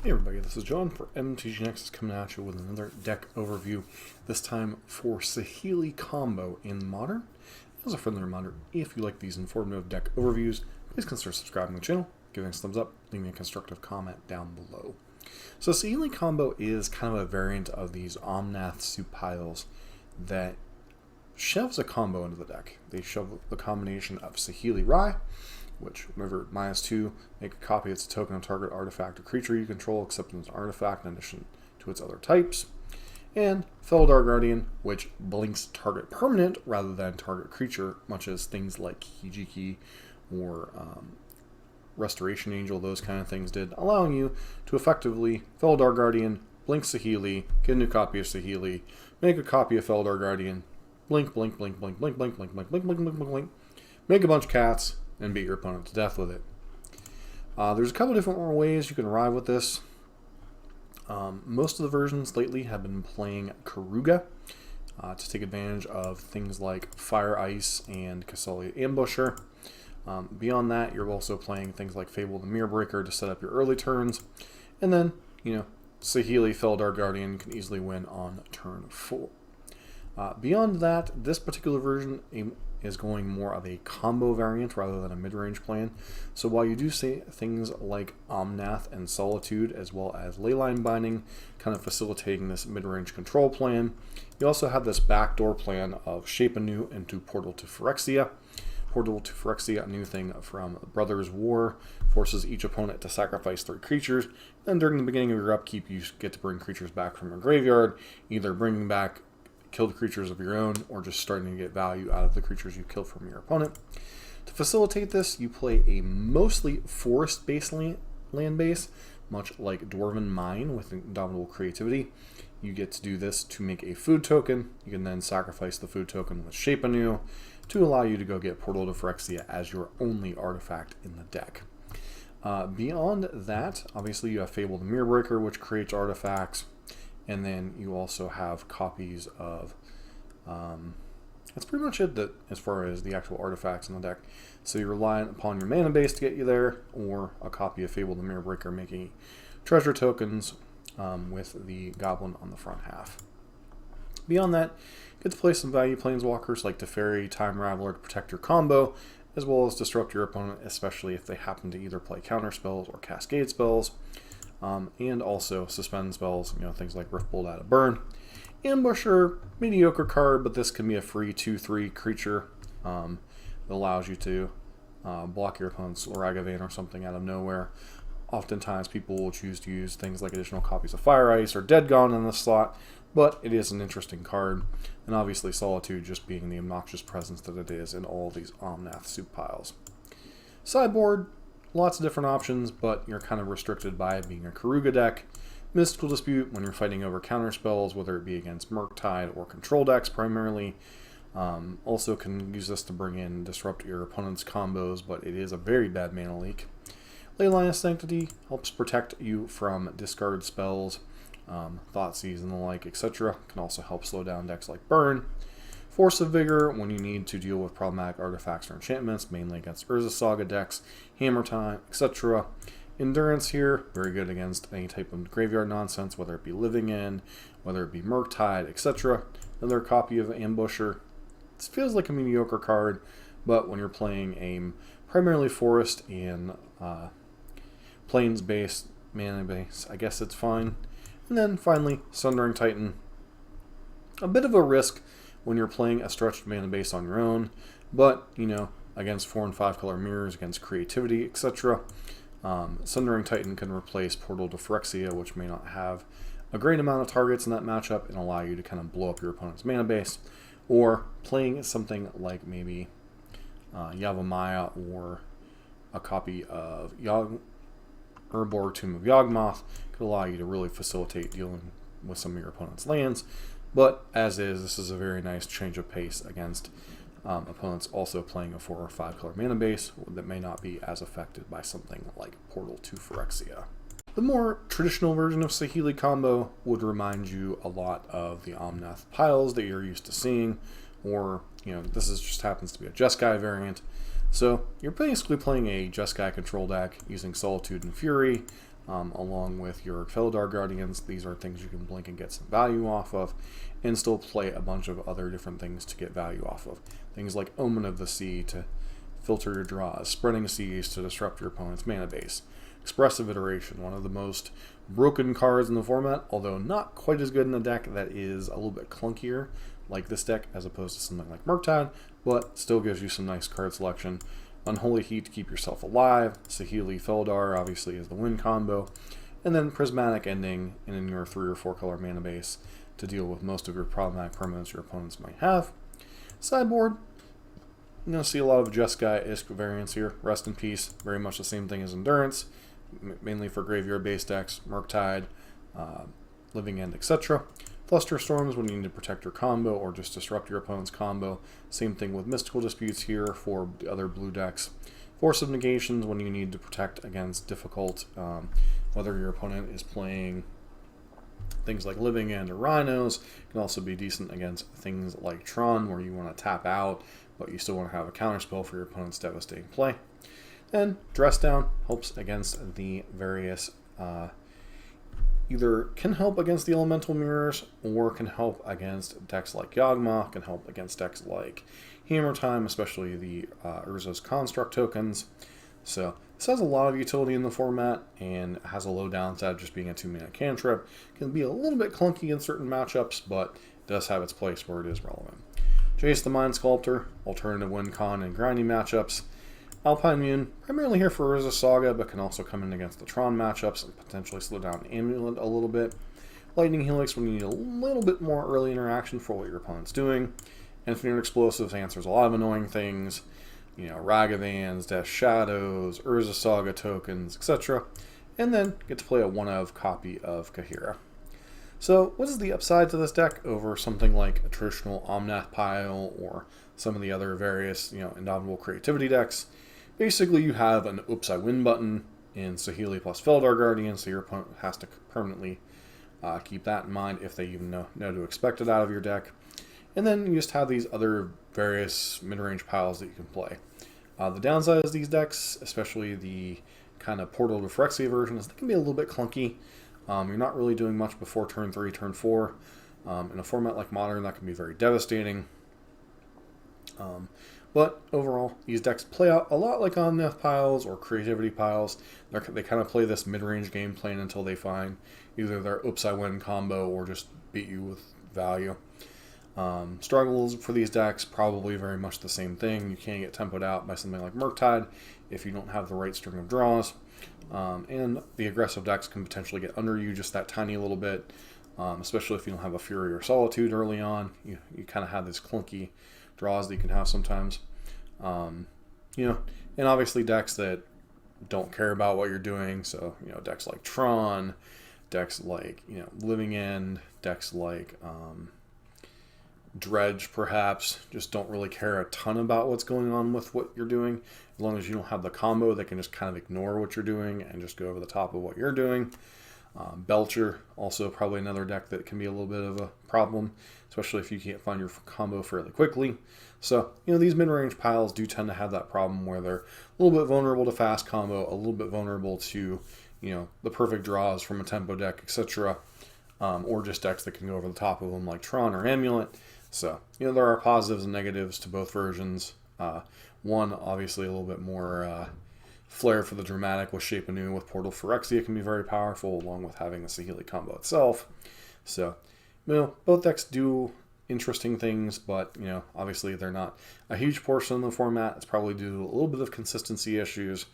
Hey everybody, this is John for MTG Nexus coming at you with another deck overview, this time for Saheeli Combo in Modern. As a friendly reminder, if you like these informative deck overviews, please consider subscribing to the channel, giving us a thumbs up, leaving a constructive comment down below. So Saheeli Combo is kind of a variant of these Omnath soup piles that shoves a combo into the deck. They shove the combination of Saheeli Rye, which, whenever -2, make a copy. It's a token of target artifact or creature you control, except as an artifact in addition to its other types. And Felidar Guardian, which blinks target permanent rather than target creature, much as things like Hijiki or Restoration Angel, those kind of things did, allowing you to effectively Felidar Guardian, blink Saheeli, get a new copy of Saheeli, make a copy of Felidar Guardian, blink, blink, blink, blink, blink, blink, blink, blink, blink, blink, blink, blink, blink, make a bunch of cats, and beat your opponent to death with it. There's a couple different ways you can arrive with this. Most of the versions lately have been playing Karuga to take advantage of things like Fire Ice and Kasali Ambusher. Beyond that, you're also playing things like Fable the Mirror Breaker to set up your early turns. And then, Saheeli Felidar Guardian can easily win on turn 4. Beyond that, this particular version is going more of a combo variant rather than a mid-range plan. So while you do see things like Omnath and Solitude, as well as Leyline Binding, kind of facilitating this mid-range control plan, you also have this backdoor plan of Shape Anew into Portal to Phyrexia. Portal to Phyrexia, a new thing from Brothers War, forces each opponent to sacrifice 3 creatures, and during the beginning of your upkeep you get to bring creatures back from your graveyard, either bringing back killed creatures of your own, or just starting to get value out of the creatures you killed from your opponent. To facilitate this, you play a mostly forest-based land base, much like Dwarven Mine with Indomitable Creativity. You get to do this to make a food token. You can then sacrifice the food token with Shape Anew to allow you to go get Portal to Phyrexia as your only artifact in the deck. Beyond that, obviously you have Fable the Mirror Breaker, which creates artifacts. And then you also have copies of, that's pretty much it as far as the actual artifacts in the deck. So you're relying upon your mana base to get you there, or a copy of Fable the Mirror Breaker making treasure tokens with the goblin on the front half. Beyond that, you get to play some value planeswalkers like Teferi, Time Raveler to protect your combo, as well as disrupt your opponent, especially if they happen to either play counter spells or cascade spells. And also suspend spells, things like Riftbolt out of Burn. Ambusher, mediocre card, but this can be a free 2/3 creature that allows you to block your opponent's Ragavan or something out of nowhere. Oftentimes people will choose to use things like additional copies of Fire Ice or Dead Gone in this slot, but it is an interesting card, and obviously Solitude just being the obnoxious presence that it is in all these Omnath soup piles. Sideboard, lots of different options, but you're kind of restricted by it being a Karuga deck. Mystical Dispute when you're fighting over counter spells, whether it be against Murktide or control decks primarily. Also can use this to bring in disrupt your opponent's combos, but it is a very bad mana leak. Leyline of Sanctity helps protect you from discard spells, Thoughtseize and the like, etc. Can also help slow down decks like Burn. Force of Vigor when you need to deal with problematic artifacts or enchantments, mainly against Urza Saga decks, Hammer Time, etc. Endurance here, very good against any type of graveyard nonsense, whether it be Living In, whether it be Murktide, etc. Another copy of Ambusher. This feels like a mediocre card, but when you're playing a primarily forest and plains-based mana base, I guess it's fine. And then finally, Sundering Titan. A bit of a risk when you're playing a stretched mana base on your own, but, against 4 and 5 color mirrors, against creativity, etc. Sundering Titan can replace Portal to Phyrexia, which may not have a great amount of targets in that matchup, and allow you to kind of blow up your opponent's mana base, or playing something like maybe Yavimaya or a copy of Urborg Tomb of Yawgmoth could allow you to really facilitate dealing with some of your opponent's lands. But as is, this is a very nice change of pace against opponents also playing a 4 or 5 color mana base that may not be as affected by something like Portal to Phyrexia. The more traditional version of Saheeli Combo would remind you a lot of the Omnath piles that you're used to seeing, or, this just happens to be a Jeskai variant. So you're basically playing a Jeskai control deck using Solitude and Fury, along with your Felidar Guardians. These are things you can blink and get some value off of, and still play a bunch of other different things to get value off of. Things like Omen of the Sea to filter your draws, Spreading Seas to disrupt your opponent's mana base, Expressive Iteration, one of the most broken cards in the format, although not quite as good in a deck that is a little bit clunkier, like this deck, as opposed to something like Murktide, but still gives you some nice card selection. Unholy Heat to keep yourself alive, Saheeli Felidar obviously is the win combo, and then Prismatic Ending in your 3 or 4 color mana base to deal with most of your problematic permanents your opponents might have. Sideboard, you're going to see a lot of Jeskai-esque variants here. Rest in Peace, very much the same thing as Endurance, mainly for graveyard-based decks, Murktide, Living End, etc. Flusterstorms when you need to protect your combo or just disrupt your opponent's combo. Same thing with Mystical Disputes here for the other blue decks. Force of Negations when you need to protect against difficult, whether your opponent is playing things like Living End or Rhinos. It can also be decent against things like Tron where you want to tap out, but you still want to have a counterspell for your opponent's devastating play. And Dress Down helps against the various either can help against the elemental mirrors or can help against decks like Yawgmoth, can help against decks like Hammer Time, especially the Urza's Construct tokens. So this has a lot of utility in the format and has a low downside just being a 2-mana cantrip. Can be a little bit clunky in certain matchups, but it does have its place where it is relevant. Jace the Mind Sculptor, alternative win con and grinding matchups. Alpine Moon, primarily here for Urza Saga, but can also come in against the Tron matchups and potentially slow down Amulet a little bit. Lightning Helix when you need a little bit more early interaction for what your opponent's doing. Infinite Explosives answers a lot of annoying things, Ragavans, Death Shadows, Urza Saga tokens, etc. And then get to play a 1-of copy of Kahira. So what is the upside to this deck over something like a traditional Omnath pile or some of the other various, Indomitable Creativity decks? Basically, you have an Oops, I Win button in Saheeli plus Felidar Guardian, so your opponent has to permanently keep that in mind if they even know to expect it out of your deck. And then you just have these other various mid-range piles that you can play. The downside is these decks, especially the kind of Portal to Phyrexia version, is they can be a little bit clunky. You're not really doing much before turn 3, turn 4. In a format like Modern, that can be very devastating. But overall, these decks play out a lot like Omnath piles or Creativity piles. They kind of play this mid-range game plan until they find either their Oops, I Win combo or just beat you with value. Struggles for these decks, probably very much the same thing. You can't get tempoed out by something like Murktide if you don't have the right string of draws. And the aggressive decks can potentially get under you just that tiny little bit, especially if you don't have a Fury or Solitude early on. You kind of have this clunky draws that you can have sometimes. And obviously decks that don't care about what you're doing, so decks like Tron, decks like Living End, decks like Dredge perhaps just don't really care a ton about what's going on with what you're doing. As long as you don't have the combo, they can just kind of ignore what you're doing and just go over the top of what you're doing. Belcher, also probably another deck that can be a little bit of a problem, especially if you can't find your combo fairly quickly. So, these mid-range piles do tend to have that problem where they're a little bit vulnerable to fast combo, a little bit vulnerable to, the perfect draws from a tempo deck, etc. Or just decks that can go over the top of them like Tron or Amulet. So, there are positives and negatives to both versions. One, obviously a little bit more flair for the dramatic with Shape Anew with Portal Phyrexia can be very powerful, along with having the Saheeli combo itself. So, both decks do interesting things, but, obviously they're not a huge portion of the format. It's probably due to a little bit of consistency issues,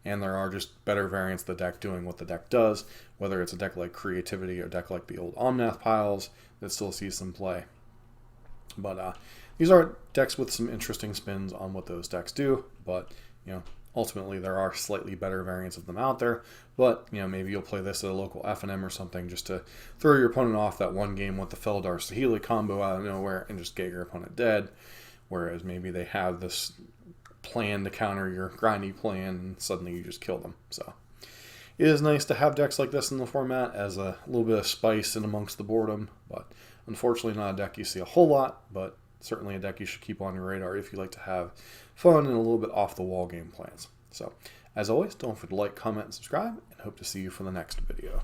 and there are just better variants of the deck doing what the deck does, whether it's a deck like Creativity or a deck like the old Omnath piles that still sees some play. But these are decks with some interesting spins on what those decks do, but, ultimately there are slightly better variants of them out there. But, maybe you'll play this at a local F&M or something just to throw your opponent off that one game with the Felidar Saheeli combo out of nowhere and just get your opponent dead. Whereas maybe they have this plan to counter your grindy plan and suddenly you just kill them. So it is nice to have decks like this in the format as a little bit of spice in amongst the boredom, but unfortunately not a deck you see a whole lot, but certainly a deck you should keep on your radar if you like to have fun and a little bit off the wall game plans. So as always, don't forget to like, comment, and subscribe. and hope to see you for the next video.